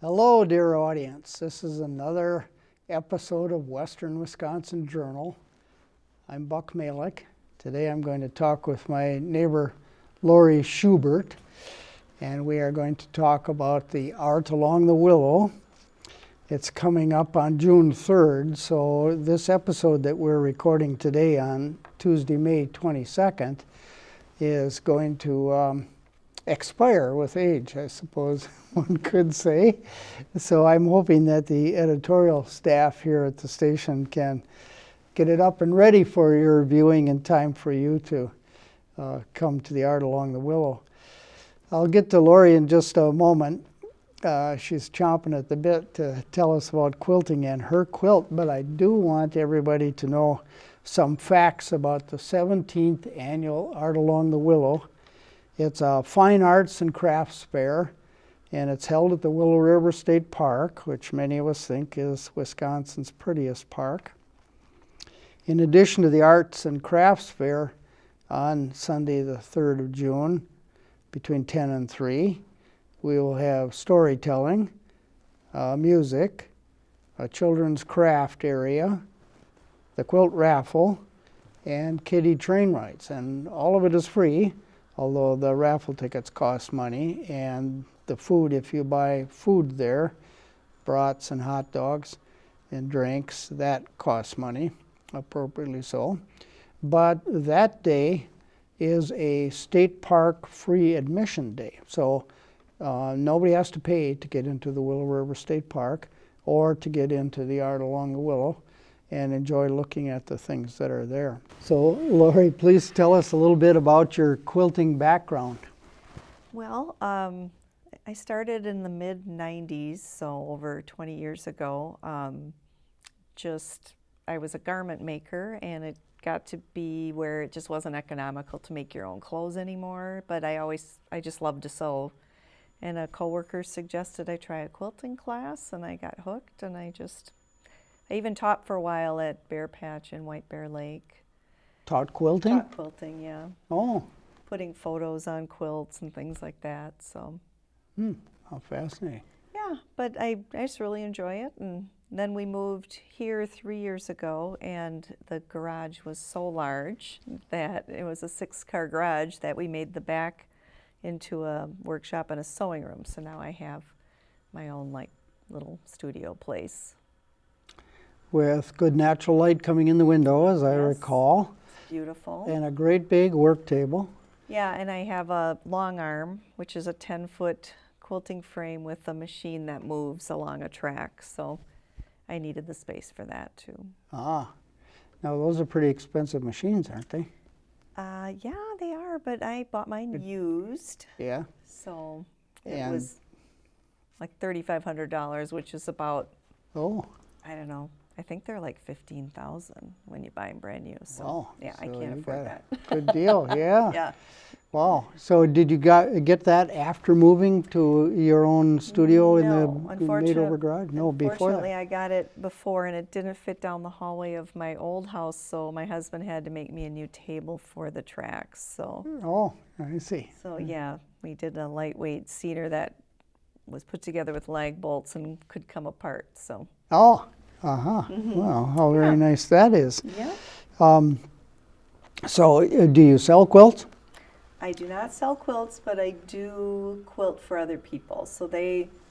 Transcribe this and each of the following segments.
Hello, dear audience. This is another episode of Western Wisconsin Journal. I'm Buck Malick. Today I'm going to talk with my neighbor, Lori Schubert, and we are going to talk about the Art Along the Willow. It's coming up on June 3rd, so this episode that we're recording today on Tuesday, May 22nd, is going to expire with age, I suppose one could say. So I'm hoping that the editorial staff here at the station can get it up and ready for your viewing in time for you to come to the Art Along the Willow. I'll get to Lori in just a moment. She's chomping at the bit to tell us about quilting and her quilt, but I do want everybody to know some facts about the 17th Annual Art Along the Willow. It's a fine arts and crafts fair, and it's held at the Willow River State Park, which many of us think is Wisconsin's prettiest park. In addition to the arts and crafts fair, on Sunday the 3rd of June, between 10 and 3, we will have storytelling, music, a children's craft area, the quilt raffle, and kiddie train rides. And all of it is free, although the raffle tickets cost money. And the food, if you buy food there, brats and hot dogs and drinks, that costs money, appropriately so. But that day is a state park free admission day. So nobody has to pay to get into the Willow River State Park or to get into the Art Along the Willow and enjoy looking at the things that are there. So Lori, please tell us a little bit about your quilting background. Well, I started in the mid-90s, so over 20 years ago. I was a garment maker, and it got to be where it just wasn't economical to make your own clothes anymore, but I just loved to sew. And a coworker suggested I try a quilting class, and I got hooked, and I even taught for a while at Bear Patch in White Bear Lake. Taught quilting? Taught quilting, yeah. Oh. Putting photos on quilts and things like that, so. How fascinating. Yeah, but I just really enjoy it. And then we moved here 3 years ago, and the garage was so large that it was a 6-car garage that we made the back into a workshop and a sewing room. So now I have my own little studio place. With good natural light coming in the window, as I recall. It's beautiful. And a great big work table. Yeah, and I have a long arm, which is a 10-foot quilting frame with a machine that moves along a track. So I needed the space for that too. Ah, now those are pretty expensive machines, aren't they? Yeah, they are, but I bought mine used. Yeah. So it was like $3,500, which is about, I don't know, I think they're like $15,000 when you buy them brand new. So yeah, I can't afford that. Good deal, yeah. Yeah. Wow. So did you get that after moving to your own studio in the made-over garage? No, before that? Unfortunately, I got it before, and it didn't fit down the hallway of my old house, so my husband had to make me a new table for the tracks. So. Oh, I see. So yeah, we did a lightweight cedar that was put together with lag bolts and could come apart. So. Oh, Well, how very nice that is. Yeah. So do you sell quilts? I do not sell quilts, but I do quilt for other people. So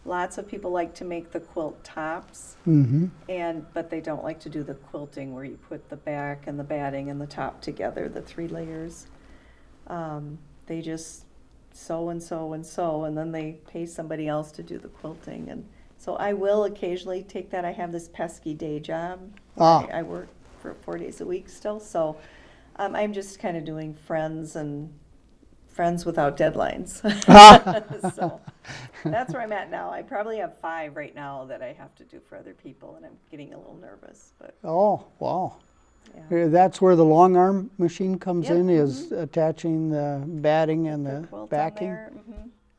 lots of people like to make the quilt tops, but they don't like to do the quilting where you put the back and the batting and the top together, the 3 layers. They just sew and sew and sew, and then they pay somebody else to do the quilting. And so I will occasionally take that. I have this pesky day job. I work for 4 days a week still, so I'm just kind of doing friends without deadlines. So that's where I'm at now. I probably have 5 right now that I have to do for other people, and I'm getting a little nervous. But oh, wow. Yeah. That's where the long arm machine comes in, is attaching the batting and the backing?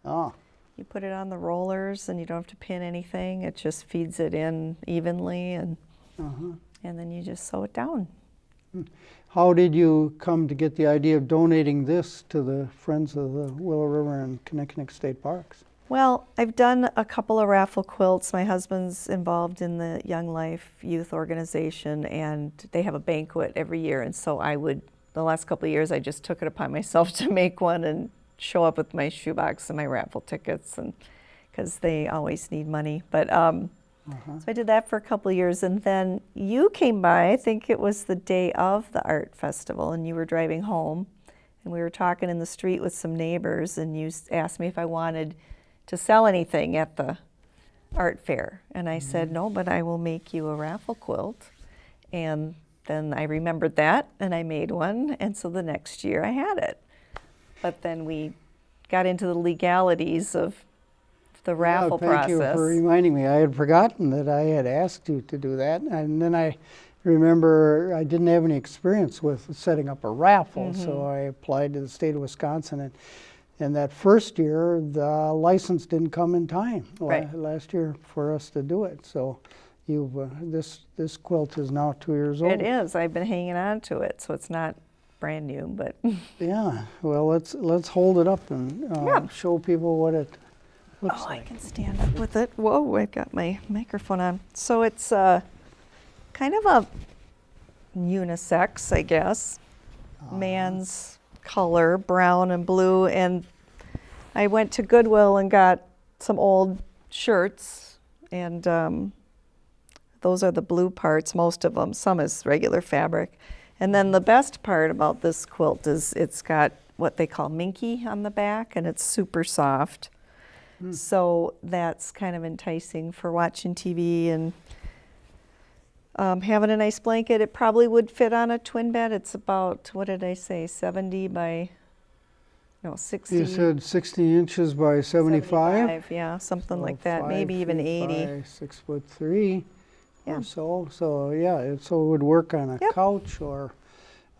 Oh. You put it on the rollers, and you don't have to pin anything. It just feeds it in evenly, and then you just sew it down. How did you come to get the idea of donating this to the Friends of the Willow River and Kinnickinnick State Parks? Well, I've done a couple of raffle quilts. My husband's involved in the Young Life Youth Organization, and they have a banquet every year. And so the last couple of years, I just took it upon myself to make one and show up with my shoebox and my raffle tickets, and because they always need money. But so I did that for a couple of years, and then you came by. I think it was the day of the art festival, and you were driving home, and we were talking in the street with some neighbors, and you asked me if I wanted to sell anything at the art fair. And I said, no, but I will make you a raffle quilt. And then I remembered that, and I made one, and so the next year I had it. But then we got into the legalities of the raffle process. Thank you for reminding me. I had forgotten that I had asked you to do that. And then I remember I didn't have any experience with setting up a raffle, so I applied to the state of Wisconsin. And that first year, the license didn't come in time last year for us to do it. So this quilt is now 2 years old. It is. I've been hanging on to it, so it's not brand new, but yeah. Well, let's hold it up and show people what it looks like. I can stand up with it. Whoa, I've got my microphone on. So it's kind of a unisex, I guess. Man's color, brown and blue, and I went to Goodwill and got some old shirts, and those are the blue parts, most of them. Some is regular fabric. And then the best part about this quilt is it's got what they call minky on the back, and it's super soft. So that's kind of enticing for watching TV and having a nice blanket. It probably would fit on a twin bed. It's about, what did I say, 60. You said 60 inches by 75? Yeah, something So like that. Maybe even 80. 6'3" or so. So yeah, so it would work on a couch or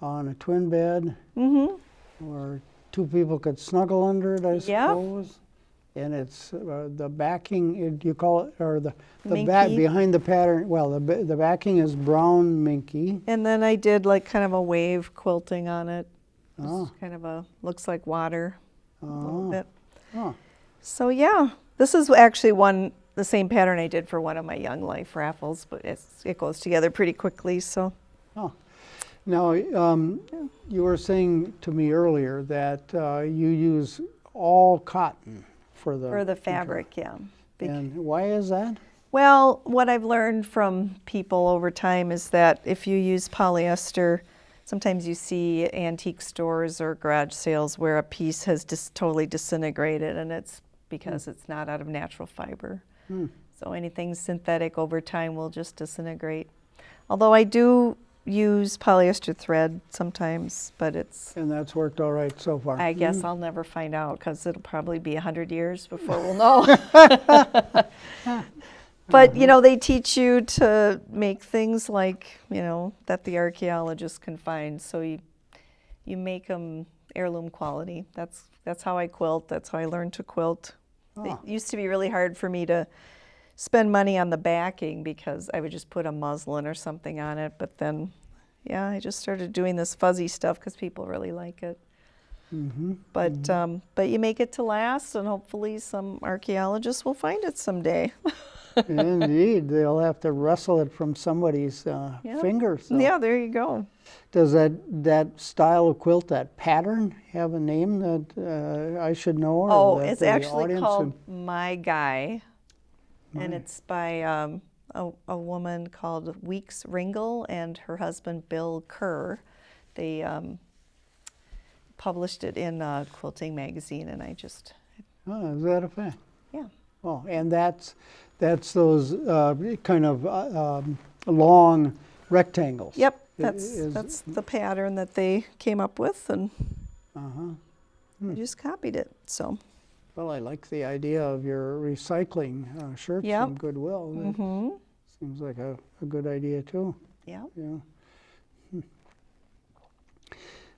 on a twin bed, or two people could snuggle under it, I suppose. And it's the backing, you call it, or the back behind the pattern. Well, the backing is brown minky. And then I did like kind of a wave quilting on it. Just kind of looks like water a little bit. So yeah, this is actually the same pattern I did for one of my Young Life raffles, but it goes together pretty quickly. So. Now, you were saying to me earlier that you use all cotton for the fabric, yeah. And why is that? Well, what I've learned from people over time is that if you use polyester, sometimes you see antique stores or garage sales where a piece has totally disintegrated, and it's because it's not out of natural fiber. So anything synthetic over time will just disintegrate. Although I do use polyester thread sometimes, but And that's worked all right so far. I guess I'll never find out, because it'll probably be 100 years before we'll know. But, they teach you to make things like, that the archaeologists can find. So you make them heirloom quality. That's how I quilt. That's how I learned to quilt. It used to be really hard for me to spend money on the backing, because I would just put a muslin or something on it. But then, I just started doing this fuzzy stuff because people really like it. But you make it to last, and hopefully some archaeologists will find it someday. Indeed, they'll have to wrestle it from somebody's fingers. So. Yeah, there you go. Does that style of quilt, that pattern, have a name that I should know? Or it's actually called My Guy. And it's by a woman called Weeks Ringel and her husband Bill Kerr. They published it in Quilting Magazine, and I just... is that a fact? Yeah. Oh, and that's those kind of long rectangles. Yep, that's the pattern that they came up with, and I just copied it, so... Well, I like the idea of your recycling shirts from Goodwill. That seems like a good idea, too. Yeah.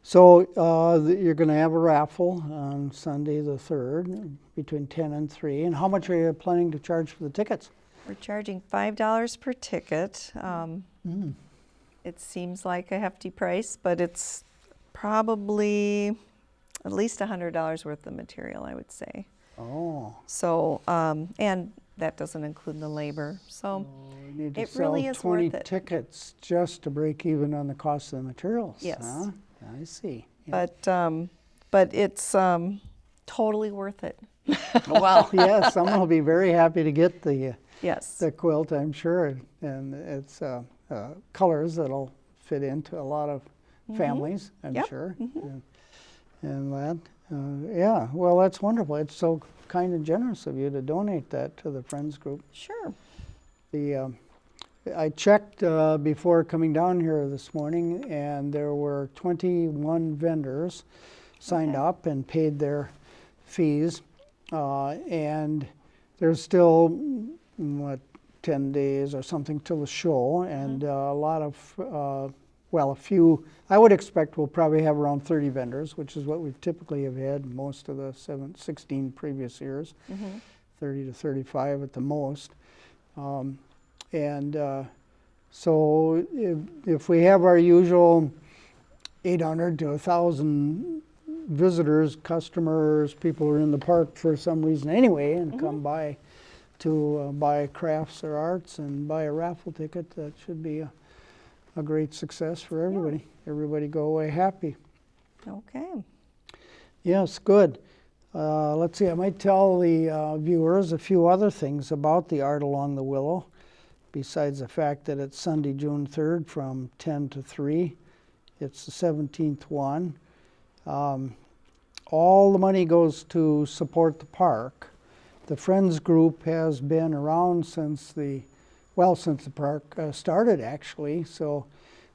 So you're going to have a raffle on Sunday the 3rd between 10 and 3. And how much are you planning to charge for the tickets? We're charging $5 per ticket. It seems like a hefty price, but it's probably at least $100 worth of material, I would say. Oh. So, and that doesn't include the labor. So We need to it sell really is 20 worth it. tickets just to break even on the cost of the materials. Yes. Huh? I see. Yeah. But it's totally worth it. Well, yeah, someone will be very happy to get Yes. the quilt, I'm sure, and it's colors that'll fit into a lot of families, I'm Yep. sure, and that. Yeah, well, that's wonderful. It's so kind and generous of you to donate that to the Friends Group. Sure. I checked before coming down here this morning, and there were 21 vendors signed Okay. up and paid their fees, and there's still, 10 days or something till the show, and a lot of, well, a few, I would expect we'll probably have around 30 vendors, which is what we typically have had most of the 16 previous years, 30 to 35 at the most. So if we have our usual 800 to 1,000 visitors, customers, people who are in the park for some reason anyway and come by to buy crafts or arts and buy a raffle ticket, that should be a great success for everybody. Everybody go away happy. Okay. Yes, good. Let's see, I might tell the viewers a few other things about the Art Along the Willow, besides the fact that it's Sunday, June 3rd from 10 to 3. It's the 17th one. All the money goes to support the park. The Friends Group has been around since the park started, actually. So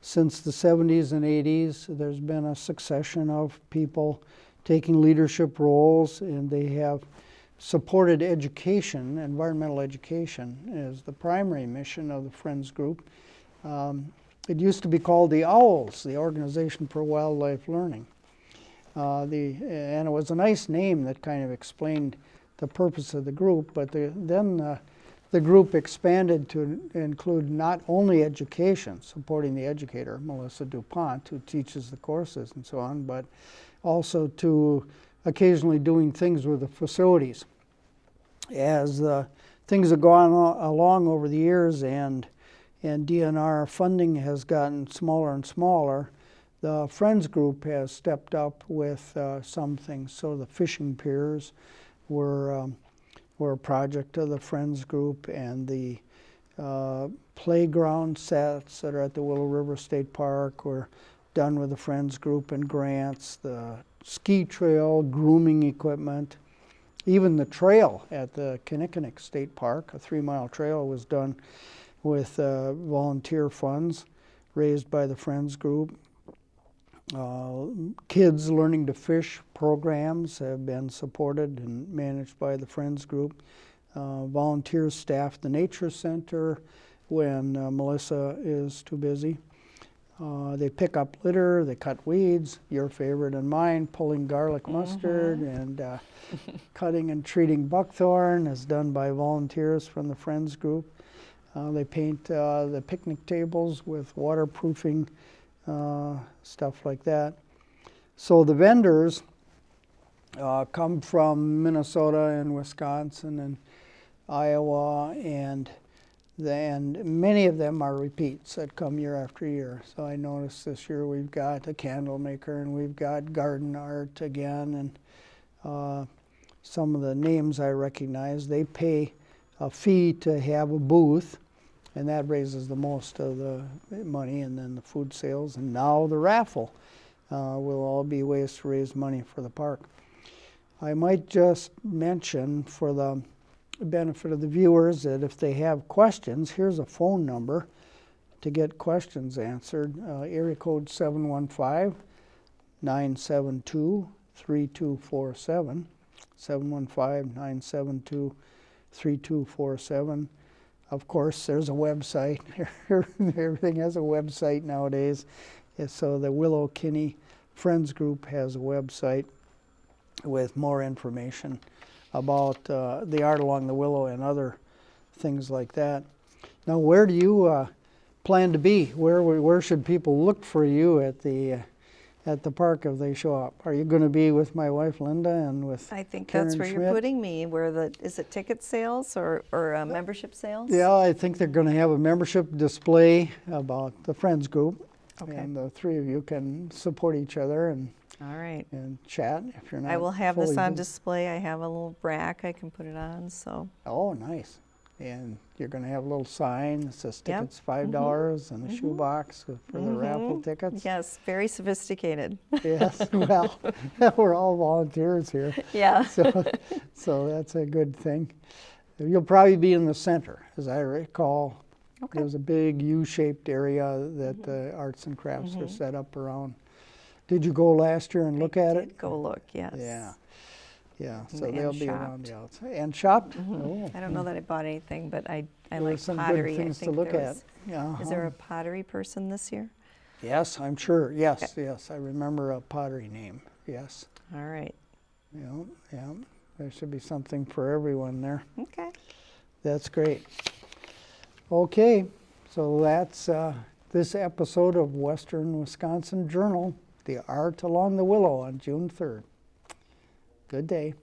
since the 70s and 80s, there's been a succession of people taking leadership roles, and they have supported education. Environmental education is the primary mission of the Friends Group. It used to be called the OWLS, the Organization for Wildlife Learning. And it was a nice name that kind of explained the purpose of the group, but then the group expanded to include not only education, supporting the educator, Melissa DuPont, who teaches the courses and so on, but also to occasionally doing things with the facilities. As things have gone along over the years and DNR funding has gotten smaller and smaller, the Friends Group has stepped up with some things. So the fishing piers were a project of the Friends Group, and the playground sets that are at the Willow River State Park were done with the Friends Group and grants. The ski trail, grooming equipment, even the trail at the Kinnickinnick State Park, a 3-mile trail, was done with volunteer funds raised by the Friends Group. Kids learning to fish programs have been supported and managed by the Friends Group. Volunteers staff the Nature Center when Melissa is too busy. They pick up litter, they cut weeds, your favorite and mine, pulling garlic mustard, and cutting and treating buckthorn is done by volunteers from the Friends Group. They paint the picnic tables with waterproofing, stuff like that. So the vendors come from Minnesota and Wisconsin and Iowa, and many of them are repeats that come year after year. So I noticed this year we've got a candle maker and we've got garden art again, and some of the names I recognize. They pay a fee to have a booth, and that raises the most of the money, and then the food sales, and now the raffle will all be ways to raise money for the park. I might just mention, for the benefit of the viewers, that if they have questions, here's a phone number to get questions answered. Area code 715-972-3247, 715-972-3247. Of course, there's a website. Everything has a website nowadays. So the Willow Kinney Friends Group has a website with more information about the Art Along the Willow and other things like that. Now, where do you plan to be? Where should people look for you at the at the park if they show up. Are you going to be with my wife Linda and with I think Karen that's where Schmidt? you're putting me. Is it ticket sales or membership sales? Yeah, I think they're going to have a membership display about the Friends group. Okay. And the three of you can support each other and All right. chat if you're not. I will have this fully on busy. display. I have a little rack I can put it on. So Oh, nice. And you're going to have a little sign that says Yep. tickets $5 and a shoebox for the raffle tickets. yes, very sophisticated. Yes, well, we're all volunteers here, Yeah. so that's a good thing. You'll probably be in the center, as I recall. Okay. There's a big U-shaped area that the arts and crafts are set up around. Did you go last year and look at it? Go look. Yes. Yeah. Yeah, so And they'll be around shopped. the outside. And shopped? Oh, I don't know that I bought anything, but I there like were some pottery. good things I to think look there at. was- Yeah. Is there a pottery person this year? Yes, I'm sure. Yes, yes. I remember a pottery name. Yes. All right. Yeah, yeah. There should be something for everyone there. Okay. That's great. Okay, so that's this episode of Western Wisconsin Journal, The Art Along the Willow on June 3rd. Good day.